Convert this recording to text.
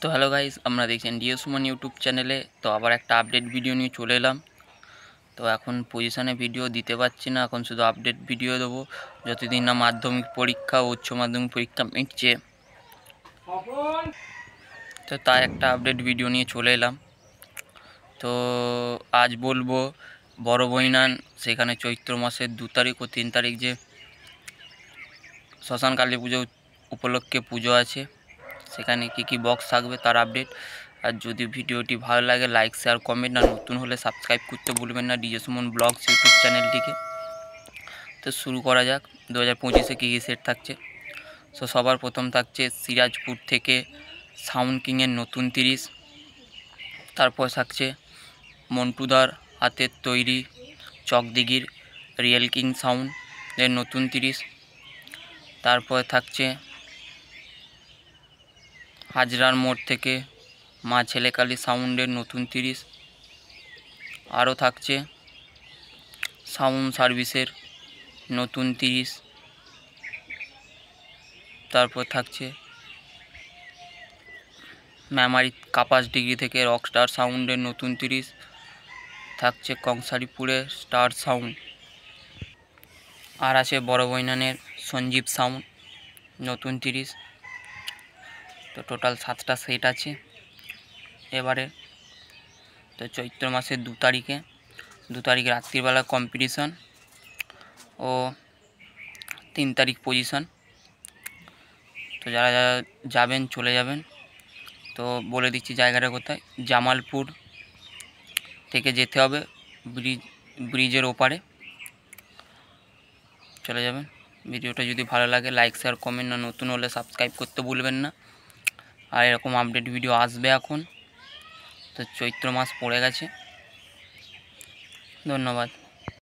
তো hello guys, আমরা দেখছেন ডিএ সুমন ইউটিউব চ্যানেলে। তো আবার একটা আপডেট ভিডিও নিয়ে চলে এলাম। তো এখন পজিশনে ভিডিও দিতে পারছি না, এখন শুধু আপডেট ভিডিও দেবো যতদিন না মাধ্যমিক পরীক্ষা ও উচ্চ মাধ্যমিক পরীক্ষা মিটছে। তো তাই একটা আপডেট ভিডিও নিয়ে চলে এলাম। তো আজ বলবো বড় বৈনান, সেখানে চৈত্র মাসের 2 তারিখ ও 3 তারিখ যে শ্মশান কালী পুজো উপলক্ষে পুজো আছে, সেখানে কি বক্স থাকবে তার আপডেট। আর যদি ভিডিওটি ভালো লাগে লাইক শেয়ার কমেন্ট, আর নতুন হলে সাবস্ক্রাইব করতে ভুলবেন না ডিজে সুমন ব্লগস ইউটিউব চ্যানেলটিকে। তো শুরু করা যাক 2025-এ কী সেট থাকছে। সো সবার প্রথম থাকছে সিরাজপুর থেকে সাউন্ড কিংয়ের নতুন 30। তারপর থাকছে মন্টুদার হাতের তৈরি চকদিঘির রিয়েল কিং সাউন্ডের নতুন 30। তারপর থাকছে হাজরার মোড় থেকে মা ছেলেকালী সাউন্ডের নতুন 30। আরও থাকছে সাউন্ড সার্ভিসের নতুন 30। তারপর থাকছে মেমারি কাপাস ডিগ্রি থেকে রকস্টার সাউন্ডের নতুন 30। থাকছে কংসারিপুরের স্টার সাউন্ড। আর আছে বড় বৈনানের সঞ্জীব সাউন্ড নতুন 30। তো টোটাল 7টা সেট আছে এবারে। তো চৈত্র মাসের 2 তারিখে রাত্রিবেলা কম্পিটিশন ও 3 তারিখ পজিশন। তো যারা যারা যাবেন চলে যাবেন। তো বলে দিচ্ছি জায়গাটা কোথায়। জামালপুর থেকে যেতে হবে, ব্রিজের ওপারে চলে যাবেন। ভিডিওটা যদি ভালো লাগে লাইক শেয়ার কমেন্ট, না নতুন হলে সাবস্ক্রাইব করতে ভুলবেন না। আর এরকম আপডেট ভিডিও আসবে এখন। তো চৈত্র মাস পড়ে গেছে। ধন্যবাদ।